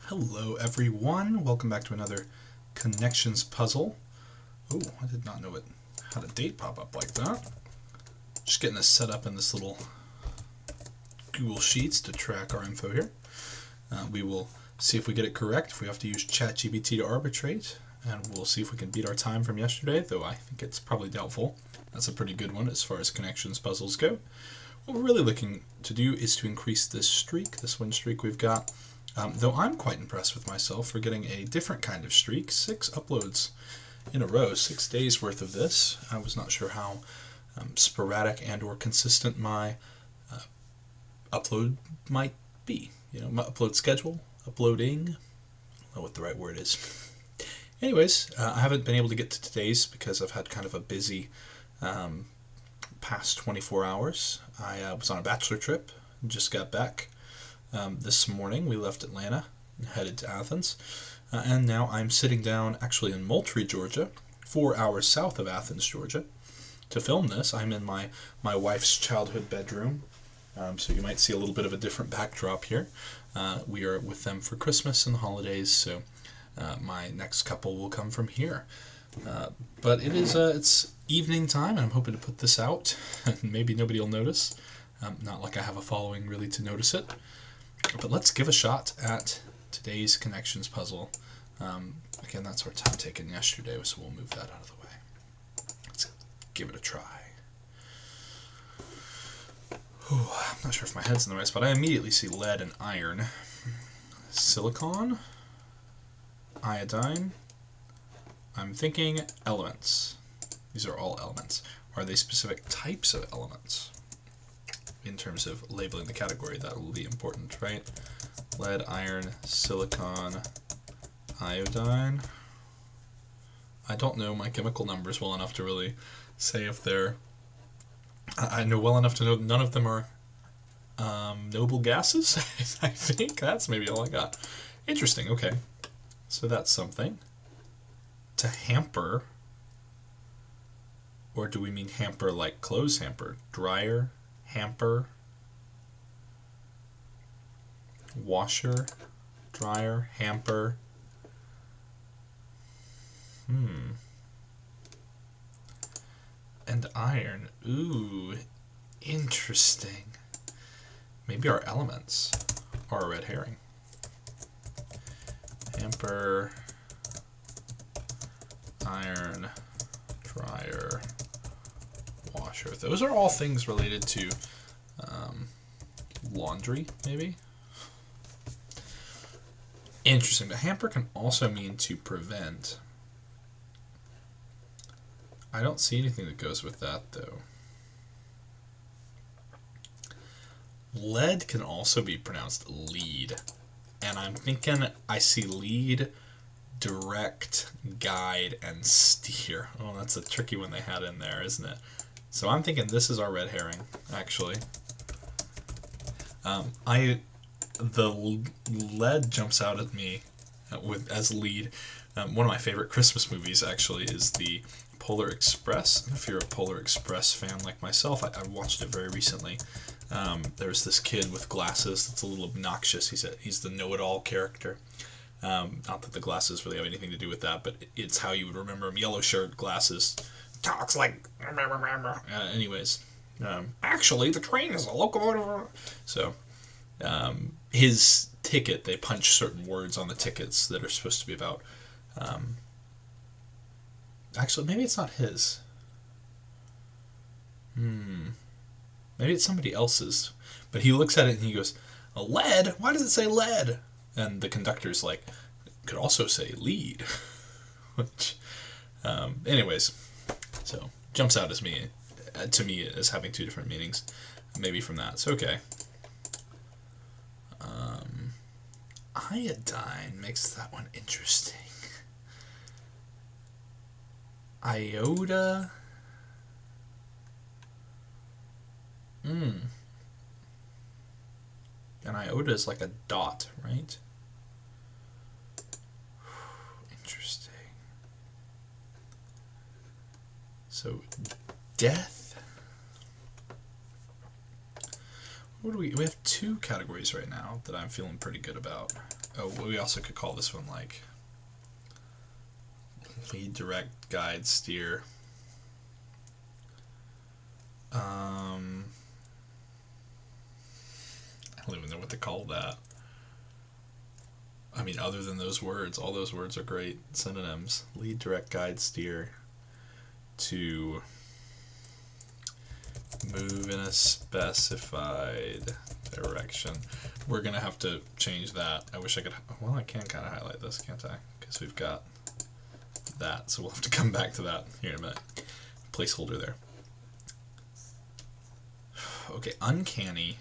Hello everyone, welcome back to another connections puzzle. Oh, I did not know it had a date pop up like that. Just getting this set up in this little Google Sheets to track our info here. We will see if we get it correct, if we have to use ChatGPT to arbitrate, and we'll see if we can beat our time from yesterday, though I think it's probably doubtful. That's a pretty good one as far as connections puzzles go. What we're really looking to do is to increase this streak, this win streak we've got. Though I'm quite impressed with myself for getting a different kind of streak, 6 uploads in a row, 6 days worth of this. I was not sure how sporadic and or consistent my upload might be. You know, my upload schedule, uploading, I don't know what the right word is. Anyways, I haven't been able to get to today's because I've had kind of a busy past 24 hours. I was on a bachelor trip, just got back. This morning we left Atlanta and headed to Athens, and now I'm sitting down actually in Moultrie, Georgia, 4 hours south of Athens, Georgia, to film this. I'm in my wife's childhood bedroom, so you might see a little bit of a different backdrop here. We are with them for Christmas and the holidays, so my next couple will come from here. But it is it's evening time, and I'm hoping to put this out, and maybe nobody will notice. Not like I have a following really to notice it. But let's give a shot at today's connections puzzle. Again, that's our time taken yesterday, so we'll move that out of the way. Let's give it a try. I'm not sure if my head's in the right spot. I immediately see lead and iron. Silicon, iodine. I'm thinking elements. These are all elements. Are they specific types of elements? In terms of labeling the category, that will be important, right? Lead, iron, silicon, iodine. I don't know my chemical numbers well enough to really say if they're... I know well enough to know none of them are noble gases. I think that's maybe all I got. Interesting, okay. So that's something. To hamper, or do we mean hamper like clothes hamper? Dryer, hamper, washer, dryer, hamper. And iron. Ooh, interesting. Maybe our elements are a red herring. Hamper, iron, dryer, washer. Those are all things related to laundry, maybe? Interesting. But hamper can also mean to prevent. I don't see anything that goes with that, though. Lead can also be pronounced lead. And I'm thinking I see lead, direct, guide, and steer. Oh, that's a tricky one they had in there, isn't it? So I'm thinking this is our red herring, actually. The lead jumps out at me as lead. One of my favorite Christmas movies, actually, is the Polar Express. And if you're a Polar Express fan like myself, I watched it very recently. There's this kid with glasses that's a little obnoxious. He's the know-it-all character. Not that the glasses really have anything to do with that, but it's how you would remember him. Yellow shirt, glasses, talks like... anyways, actually, the train is a locomotive. So, his ticket, they punch certain words on the tickets that are supposed to be about... actually, maybe it's not his. Maybe it's somebody else's. But he looks at it and he goes, "A lead? Why does it say lead?" And the conductor's like, "It could also say lead." Which, anyways, so jumps out as to me as having two different meanings. Maybe from that. So okay. Iodine makes that one interesting. Iota. And iota is like a dot, right? Interesting. So, death. What do we have two categories right now that I'm feeling pretty good about. Oh, we also could call this one like lead, direct, guide, steer. I don't even know what to call that. I mean, other than those words, all those words are great synonyms. Lead, direct, guide, steer. To move in a specified direction. We're going to have to change that. I wish I could... Well, I can kind of highlight this, can't I? Because we've got that, so we'll have to come back to that here in a minute. Placeholder there. Okay, uncanny.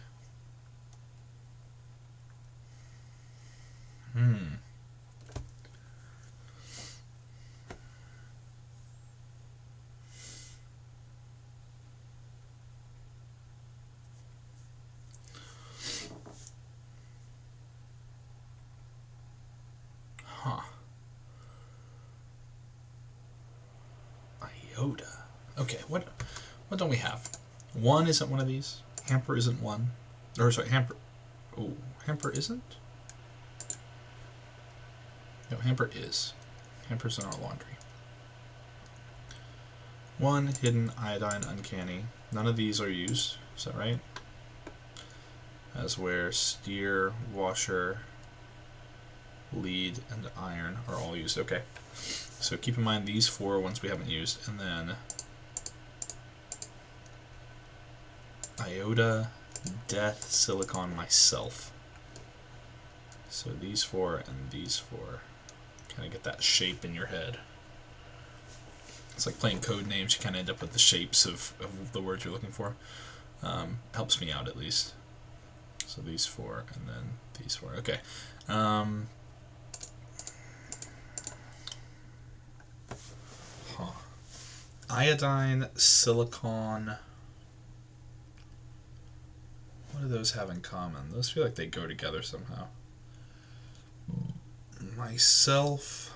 Huh. Iota. Okay, what don't we have? One isn't one of these. Hamper isn't one. Or sorry, hamper. Oh, hamper isn't? No, hamper is. Hamper's in our laundry. One, hidden, iodine, uncanny. None of these are used. Is that right? As where steer, washer, lead, and iron are all used. Okay. So keep in mind these 4 ones we haven't used. And then iota, death, silicon, myself. So these 4 and these 4. Kind of get that shape in your head. It's like playing code names. You kind of end up with the shapes of the words you're looking for. Helps me out at least. So these 4 and then these 4. Okay. Iodine, silicon. What do those have in common? Those feel like they go together somehow. Myself.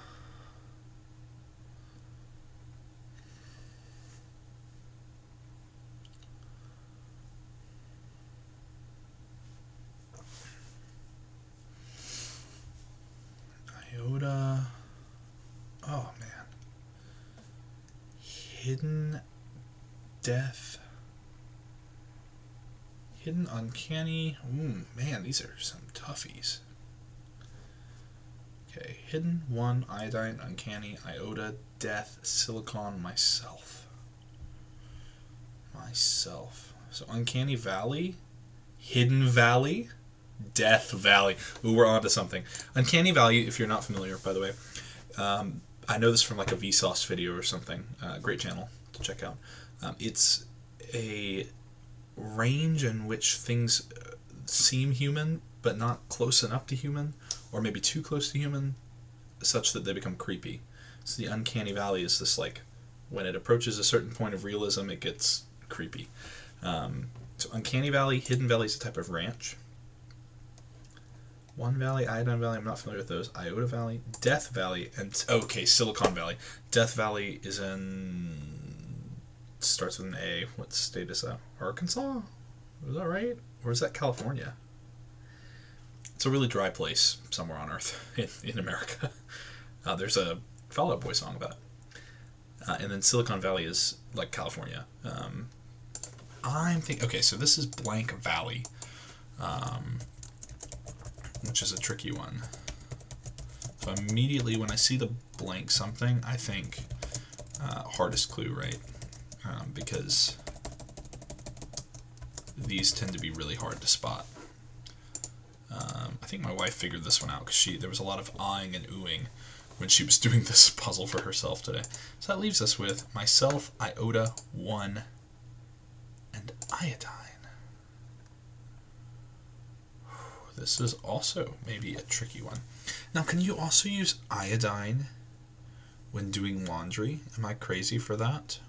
Iota. Oh man. Hidden, death. Hidden, uncanny. Man, these are some toughies. Okay, hidden, 1, iodine, uncanny, iota, death, silicon, myself. Myself. So uncanny valley, hidden valley, death valley. Ooh, we're onto something. Uncanny valley, if you're not familiar, by the way, I know this from like a Vsauce video or something. Great channel to check out. It's a range in which things seem human, but not close enough to human, or maybe too close to human, such that they become creepy. So the uncanny valley is this, like, when it approaches a certain point of realism, it gets creepy. So uncanny valley, hidden valley is a type of ranch. One valley, iodine valley, I'm not familiar with those. Iota valley, death valley, and okay, silicon valley. Death valley is in, starts with an A. What state is that? Arkansas? Is that right? Or is that California? It's a really dry place somewhere on Earth in America. There's a Fall Out Boy song about it. And then Silicon Valley is like California. I'm thinking, okay, so this is blank valley, which is a tricky one. So immediately when I see the blank something, I think hardest clue, right? Because these tend to be really hard to spot. I think my wife figured this one out because there was a lot of ahhing and oohing when she was doing this puzzle for herself today. So that leaves us with myself, iota, 1, and iodine. This is also maybe a tricky one. Now, can you also use iodine when doing laundry? Am I crazy for that?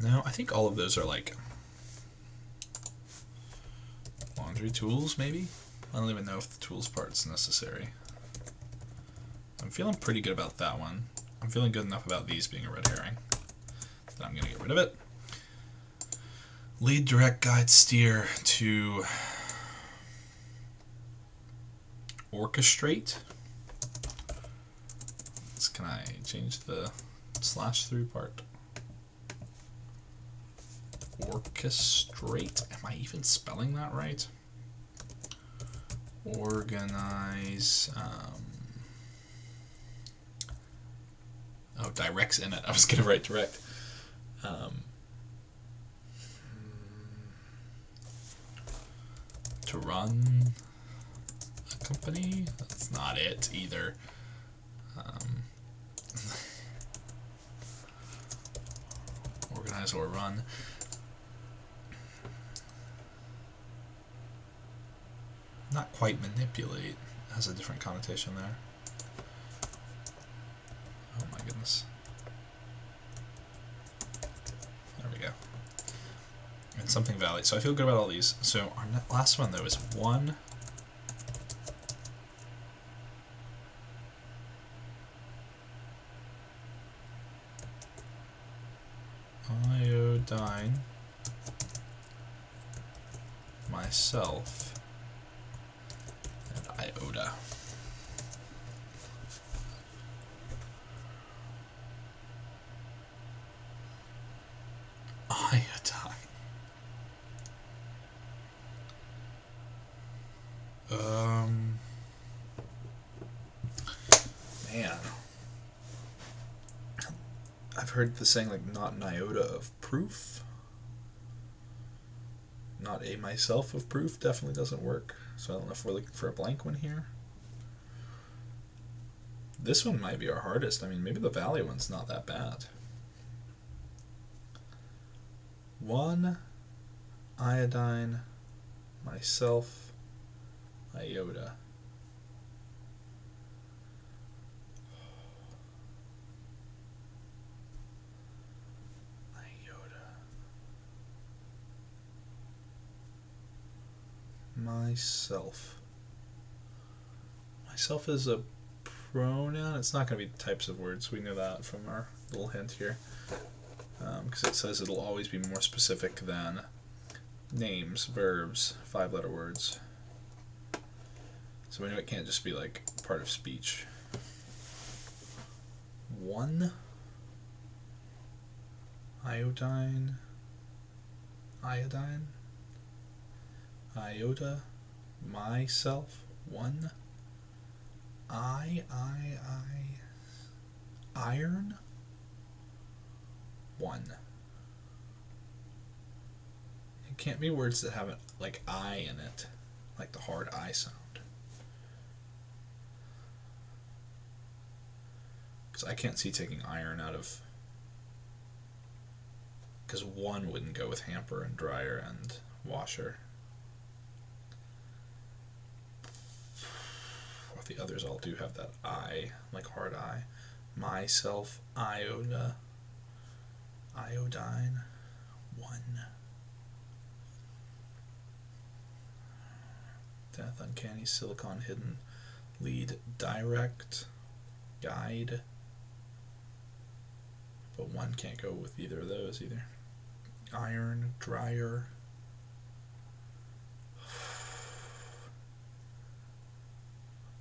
No, I think all of those are like laundry tools, maybe? I don't even know if the tools part's necessary. I'm feeling pretty good about that one. I'm feeling good enough about these being a red herring that I'm going to get rid of it. Lead, direct, guide, steer to orchestrate. Can I change the /through part? Orchestrate. Am I even spelling that right? Organize. Oh, direct's in it. I was going to write direct. To run a company? That's not it either. Organize or run. Not quite manipulate. Has a different connotation there. Oh my goodness. There we go. And something valid. So I feel good about all these. So our last one though is 1 iodine myself and iota. Iodine. Man. I've heard the saying like not an iota of proof. Not a myself of proof definitely doesn't work. So I don't know if we're looking for a blank one here. This one might be our hardest. I mean, maybe the valley one's not that bad. 1 iodine myself iota. Myself. Myself is a pronoun. It's not going to be types of words. We know that from our little hint here. Because it says it'll always be more specific than names, verbs, 5-letter words. So we know it can't just be like part of speech. 1 iodine. Iota, myself, 1 iron, 1. It can't be words that have like I in it, like the hard I sound. Because I can't see taking iron out of, because 1 wouldn't go with hamper and dryer and washer. The others all do have that I, like hard I. Myself, iota, iodine, 1. Death, uncanny, silicon, hidden, lead, direct, guide. But 1 can't go with either of those either. Iron, dryer.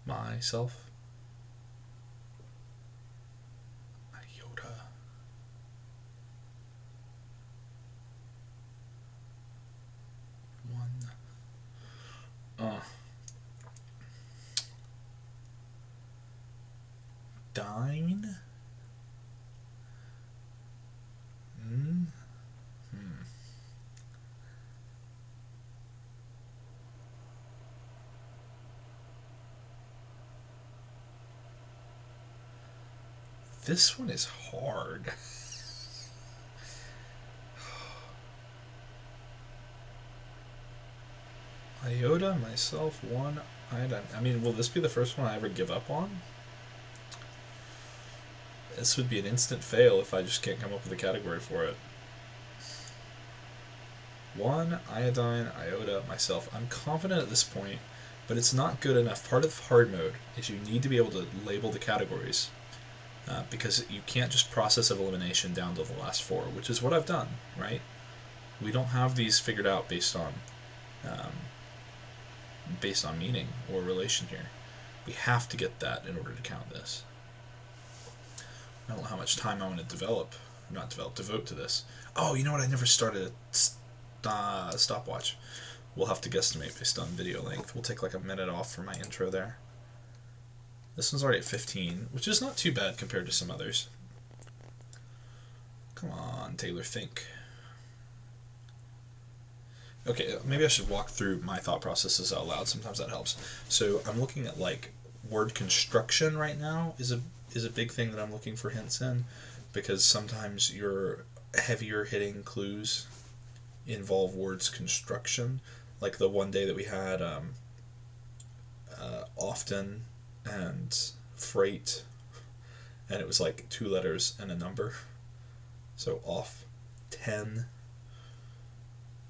Myself. Iota. Dine. This one is hard. Iota, myself, 1 iodine. I mean, will this be the first one I ever give up on? This would be an instant fail if I just can't come up with a category for it. 1 iodine, iota, myself. I'm confident at this point but it's not good enough. Part of hard mode is you need to be able to label the categories, because you can't just process of elimination down to the last 4, which is what I've done, right? We don't have these figured out based on meaning or relation here. We have to get that in order to count this. I don't know how much time I want to devote to this. Oh, you know what? I never started a stopwatch. We'll have to guesstimate based on video length. We'll take like a minute off for my intro there. This one's already at 15, which is not too bad compared to some others. Come on, Taylor, think. Okay, maybe I should walk through my thought processes out loud. Sometimes that helps. So I'm looking at like word construction right now is a big thing that I'm looking for hints in, because sometimes your heavier hitting clues involve words construction. Like the one day that we had often and freight, and it was like 2 letters and a number. So off 10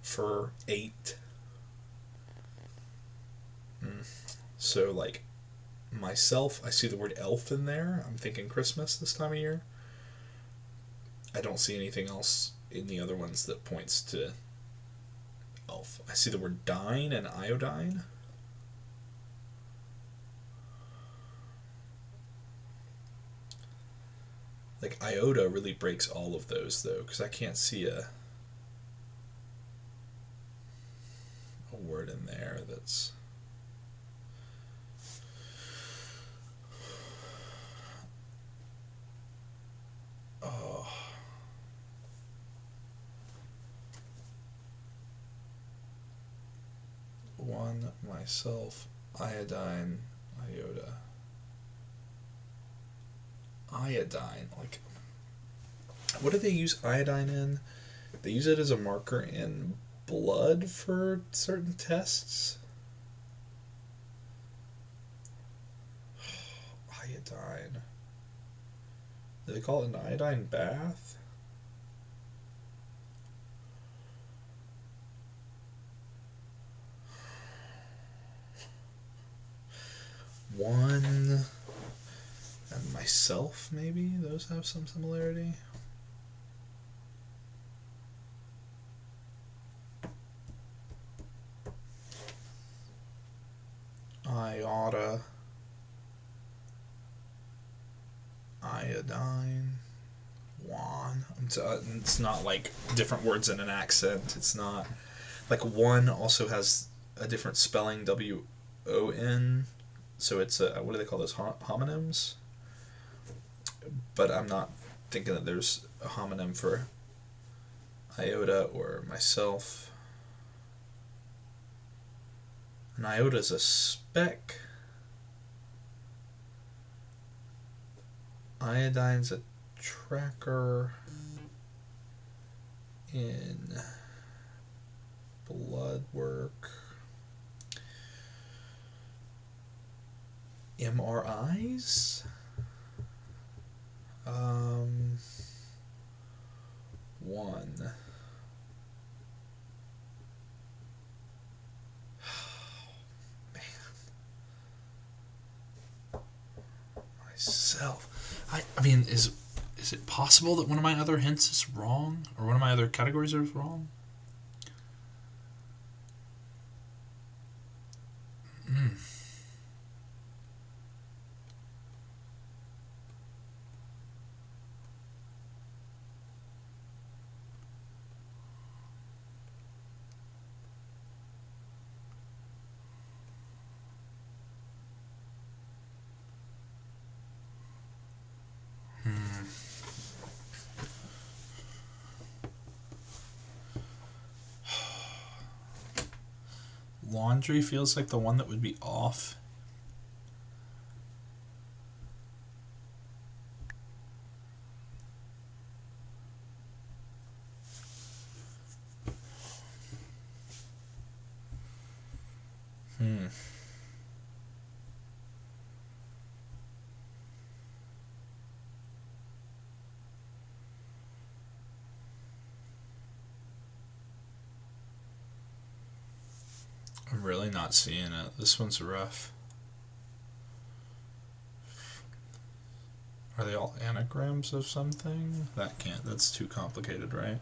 for 8. So like myself, I see the word elf in there. I'm thinking Christmas this time of year. I don't see anything else in the other ones that points to elf. I see the word dine and iodine. Like iota really breaks all of those though, because I can't see a word in there that's one, myself, iodine, iota. Iodine, like, what do they use iodine in? They use it as a marker in blood for certain tests. Iodine. Do they call it an iodine bath? One and myself, maybe? Those have some similarity. Iota. Iodine. One. It's not like different words in an accent. It's not. Like one also has a different spelling, W-O-N. So it's a, what do they call those, homonyms? But I'm not thinking that there's a homonym for iota or myself. An iota is a speck. Iodine's a tracker in blood work. MRIs? One. Man. Myself. I mean, is it possible that one of my other hints is wrong? Or one of my other categories is wrong? Laundry feels like the one that would be off. I'm I'm really not seeing it. This one's rough. Are they all anagrams of something? That's too complicated, right?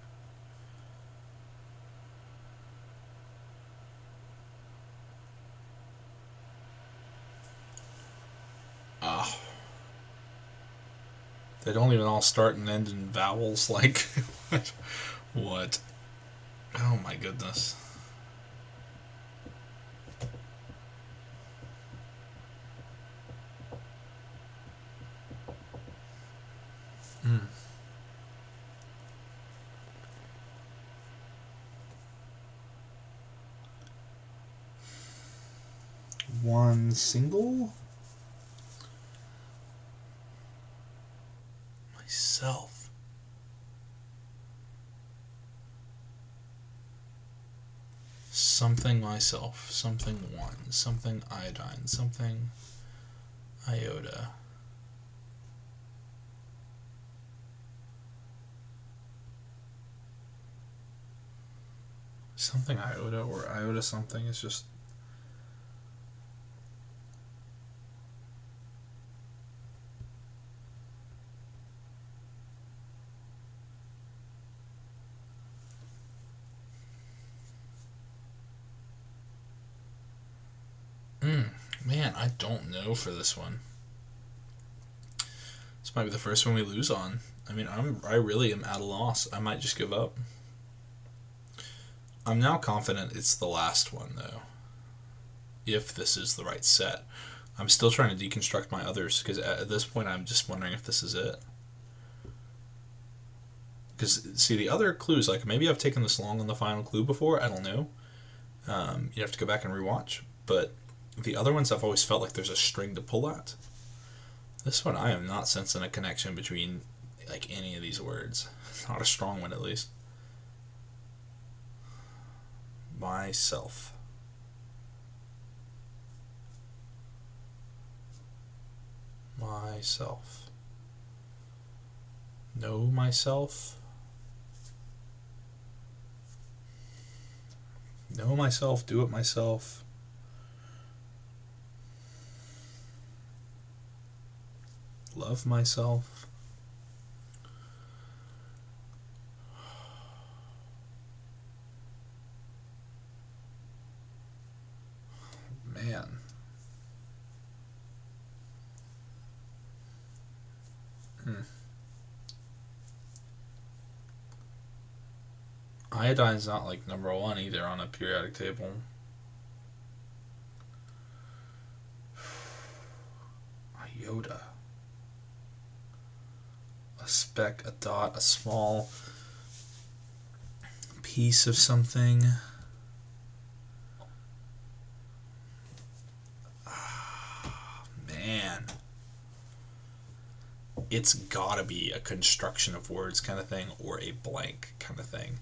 Ah. They don't even all start and end in vowels, like, what? Oh my goodness. Mm. One single? Myself. Something myself. Something one. Something iodine. Something iota. Something iota or iota something is just... Man, I don't know for this one. This might be the first one we lose on. I mean, I really am at a loss. I might just give up. I'm now confident it's the last one, though. If this is the right set. I'm still trying to deconstruct my others, because at this point I'm just wondering if this is it. Because, see, the other clues, like, maybe I've taken this long on the final clue before, I don't know. You have to go back and rewatch. But the other ones I've always felt like there's a string to pull at. This one I am not sensing a connection between, like, any of these words. Not a strong one, at least. Myself. Myself. Know myself. Know myself, do it myself. Love myself. Man. Iodine's not like number one either on a periodic table. Iota. A speck, a dot, a small piece of something. Man. It's gotta be a construction of words kind of thing or a blank kind of thing.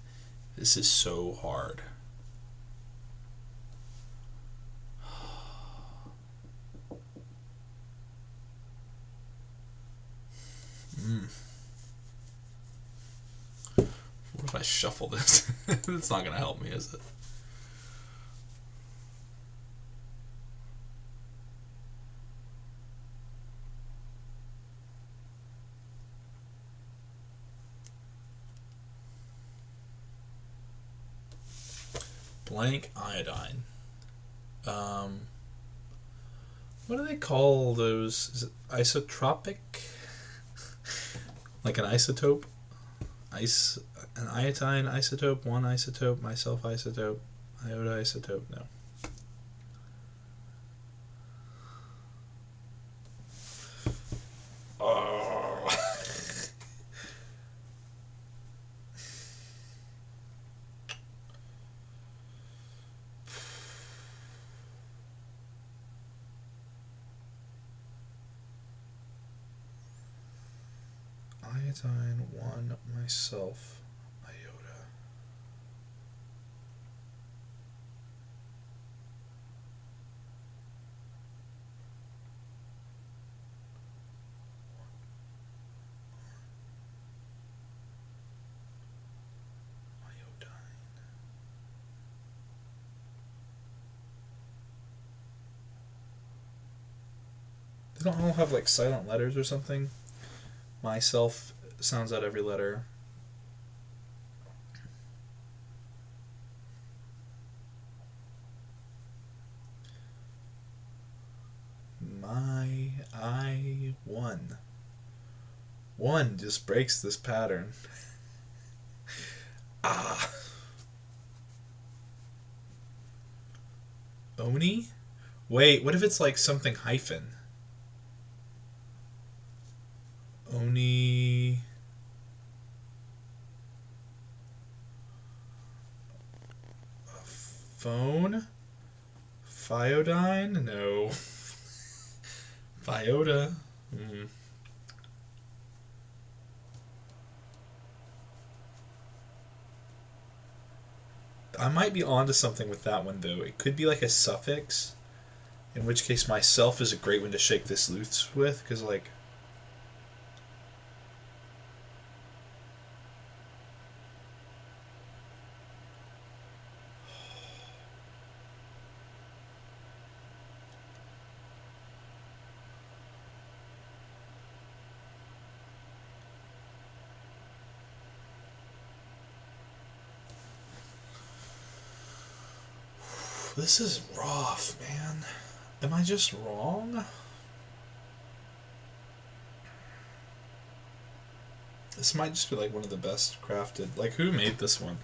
This is so hard. What if I shuffle this? It's not gonna help me, is it? Blank iodine. What do they call those? Is it isotropic? Like an isotope? An iodine isotope, one isotope, myself isotope, iota isotope, no. Oh. Iodine, one, myself, iota. Iodine. don't all have like silent letters or something? Myself sounds out every letter. One. One just breaks this pattern. Ah. Oni? Wait, what if it's like something hyphen? Oni. Phone? Phyodine? No. Phiota? I might be onto something with that one though. It could be like a suffix, in which case myself is a great one to shake this loose with, because like this is rough, man. Am I just wrong? This might just be like one of the best crafted. Like, who made this one?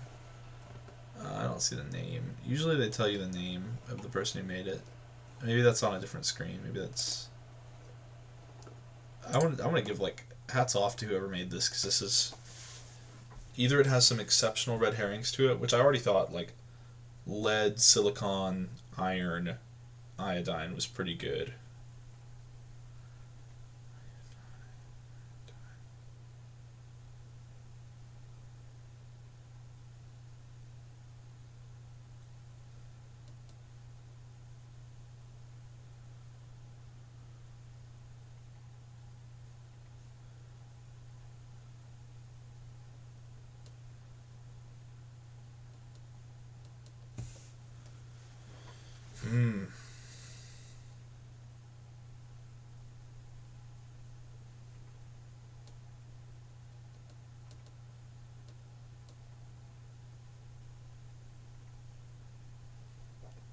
I don't see the name. Usually they tell you the name of the person who made it. Maybe that's on a different screen. Maybe that's... I want to give like hats off to whoever made this, because this is... Either it has some exceptional red herrings to it, which I already thought like lead, silicon, iron, iodine was pretty good.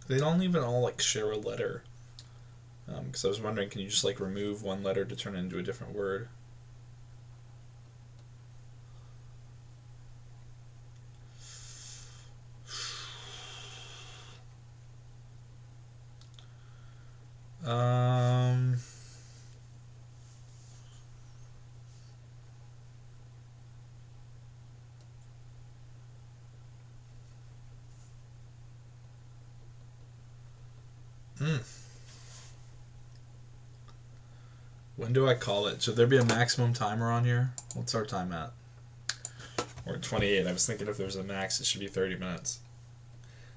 They don't even all like share a letter. Because I was wondering, can you just like remove one letter to turn it into a different word? When do I call it? Should there be a maximum timer on here? What's our time at? We're at 28. I was thinking if there's a max, it should be 30 minutes.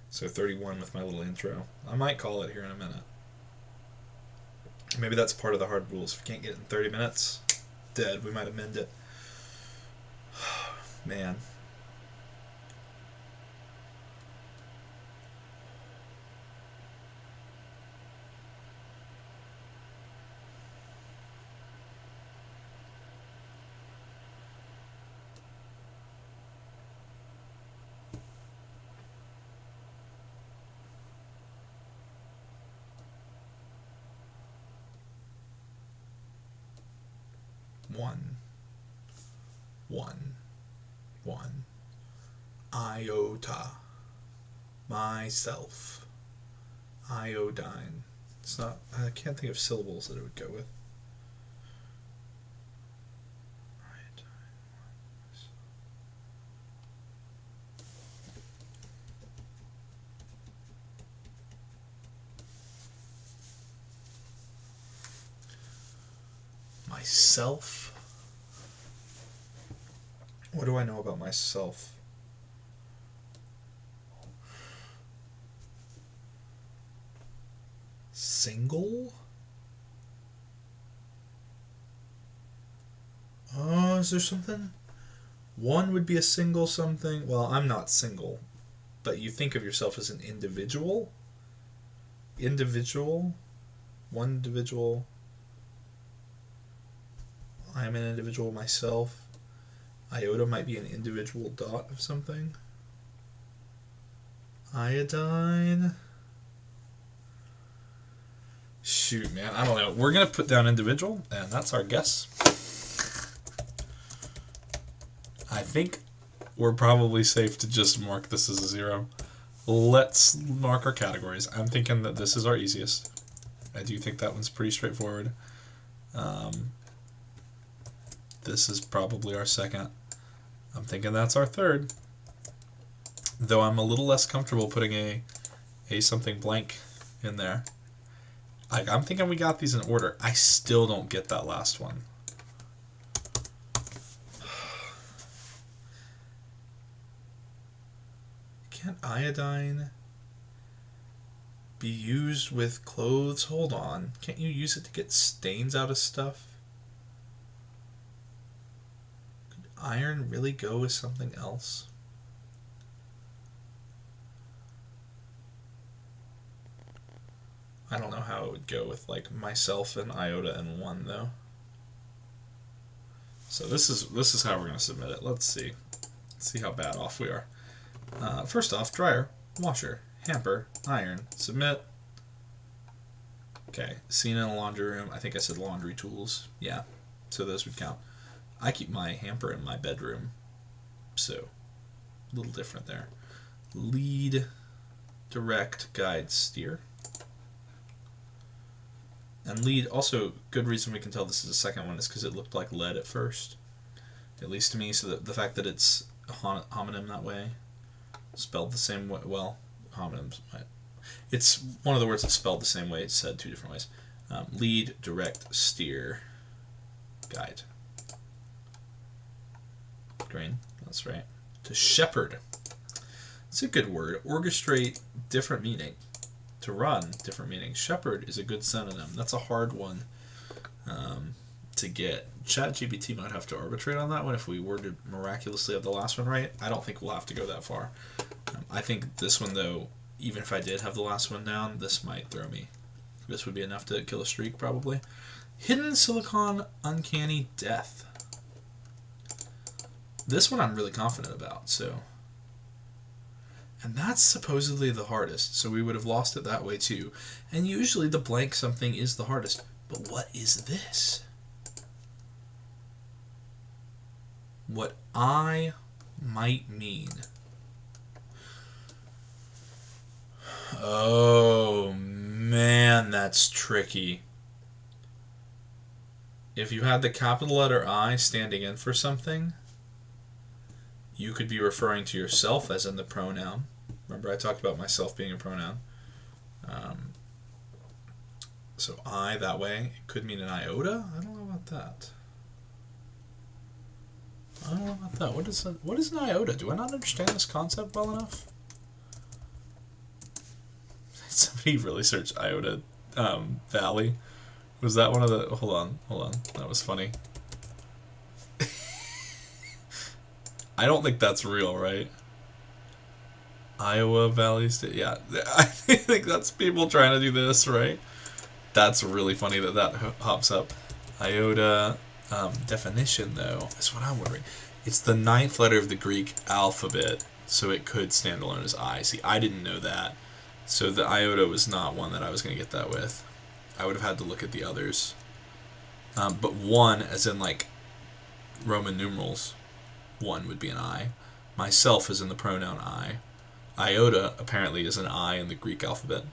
So 31 with my little intro. I might call it here in a minute. Maybe that's part of the hard rules. If we can't get it in 30 minutes, dead. We might amend it. Man. One. Iota. Myself. Iodine. It's not... I can't think of syllables that it would go with. Myself? What do I know about myself? Single? Is there something? One would be a single something. Well, I'm not single, but you think of yourself as an individual? Individual? One individual? I'm an individual myself. Iota might be an individual dot of something. Iodine. Shoot, man, I don't know. We're going to put down individual, and that's our guess. I think we're probably safe to just mark this as a 0. Let's mark our categories. I'm thinking that this is our easiest. I do think that one's pretty straightforward. This is probably our second. I'm thinking that's our third. Though I'm a little less comfortable putting a something blank in there. I'm thinking we got these in order. I still don't get that last one. Can't iodine be used with clothes? Hold on. Can't you use it to get stains out of stuff? Could iron really go with something else? I don't know how it would go with like myself and iota and 1 though. So this is how we're going to submit it. Let's see. Let's see how bad off we are. First off, dryer, washer, hamper, iron, submit. Okay, scene in a laundry room. I think I said laundry tools. Yeah, so those would count. I keep my hamper in my bedroom, so a little different there. Lead, direct, guide, steer. And lead, also, good reason we can tell this is the second one is because it looked like lead at first. At least to me, so that the fact that it's a homonym that way, spelled the same way, well, homonyms, it's one of the words that's spelled the same way, it's said 2 different ways. Lead, direct, steer, guide. Green, that's right. To shepherd. It's a good word. Orchestrate, different meaning. To run, different meaning. Shepherd is a good synonym. That's a hard one to get. ChatGPT might have to arbitrate on that one if we were to miraculously have the last one right. I don't think we'll have to go that far. I think this one, though, even if I did have the last one down, this might throw me. This would be enough to kill a streak, probably. Hidden silicon uncanny death. This one I'm really confident about, so... And that's supposedly the hardest, so we would have lost it that way too. And usually the blank something is the hardest. But what is this? What I might mean. Oh man, that's tricky. If you had the capital letter I standing in for something, you could be referring to yourself as in the pronoun. Remember I talked about myself being a pronoun. So I, that way, it could mean an iota? I don't know about that. I don't know about that. What is an iota? Do I not understand this concept well enough? Somebody really searched iota valley. Was that one of the... Hold on. That was funny. I don't think that's real, right? Iowa Valley State. Yeah, I think that's people trying to do this, right? That's really funny that hops up. Iota definition, though, is what I'm wondering. It's the 9th letter of the Greek alphabet, so it could stand alone as I. See, I didn't know that. So the iota was not one that I was going to get that with. I would have had to look at the others. But 1, as in like Roman numerals, 1 would be an I. Myself is in the pronoun I. Iota apparently is an I in the Greek alphabet.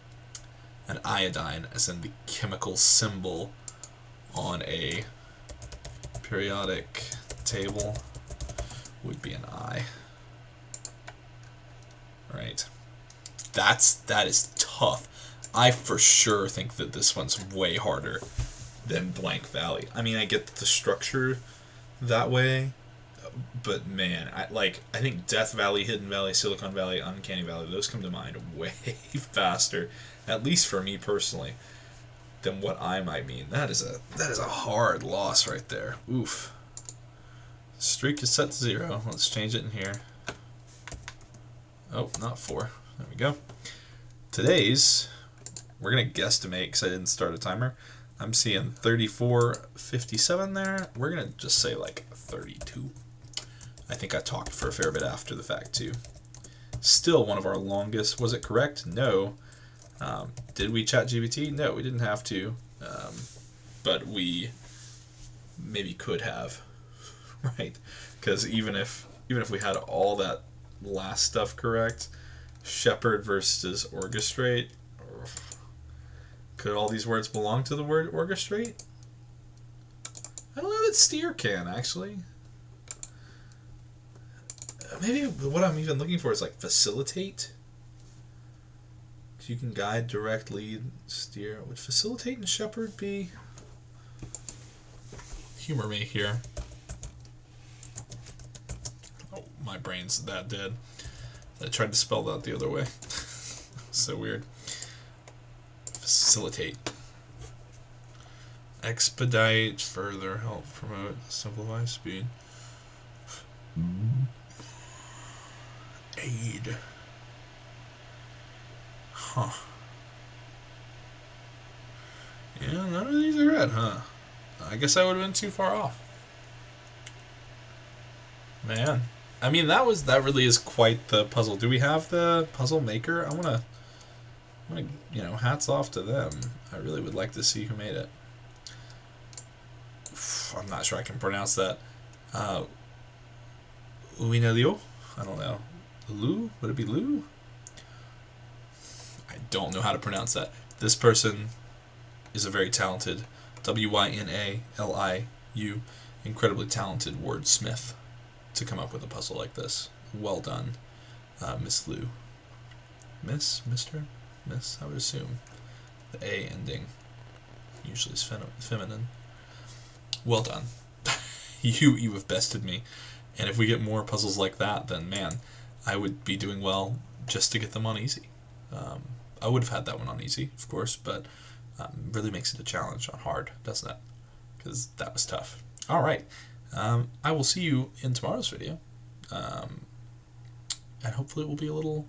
And iodine, as in the chemical symbol on a periodic table, would be an I. Right. That is tough. I for sure think that this one's way harder than Blank Valley. I mean, I get the structure that way, but man, I think Death Valley, Hidden Valley, Silicon Valley, Uncanny Valley, those come to mind way faster, at least for me personally, than what I might mean. That is a hard loss right there. Oof. Streak is set to 0. Let's change it in here. Oh, not 4. There we go. Today's, we're going to guesstimate because I didn't start a timer. I'm seeing 34.57 there. We're going to just say like 32. I think I talked for a fair bit after the fact too. Still one of our longest. Was it correct? No. Did we chat GPT? No, we didn't have to. But we maybe could have, right? Because even if we had all that last stuff correct, shepherd versus orchestrate, could all these words belong to the word orchestrate? I don't know that steer can, actually. Maybe what I'm even looking for is like facilitate. You can guide, direct, lead, steer. Would facilitate and shepherd be? Humor me here. Oh, my brain's that dead. I tried to spell that the other way. So weird. Facilitate. Expedite, further, help, promote, simplify, speed. Aid. Huh. Yeah, none of these are red, huh? I guess I would have been too far off. Man. I mean, that really is quite the puzzle. Do we have the puzzle maker? I wanna, hats off to them. I really would like to see who made it. I'm not sure I can pronounce that. Uinelio? I don't know. Lu? Would it be Lu? I don't know how to pronounce that. This person is a very talented, Winaliu, incredibly talented wordsmith to come up with a puzzle like this. Well done, Miss Lu. Miss? Mr.? Miss? I would assume. The A ending usually is feminine. Well done. You have bested me. And if we get more puzzles like that, then man, I would be doing well just to get them on easy. I would have had that one on easy, of course, but really makes it a challenge on hard, doesn't it? Because that was tough. All right. I will see you in tomorrow's video. And hopefully it will be a little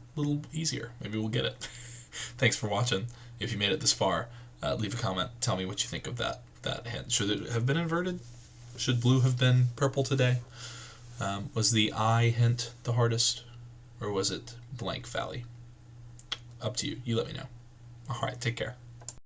easier. Maybe we'll get it. Thanks for watching. If you made it this far, leave a comment. Tell me what you think of that hint. Should it have been inverted? Should blue have been purple today? Was the I hint the hardest? Or was it blank valley? Up to you. You let me know. All right, take care.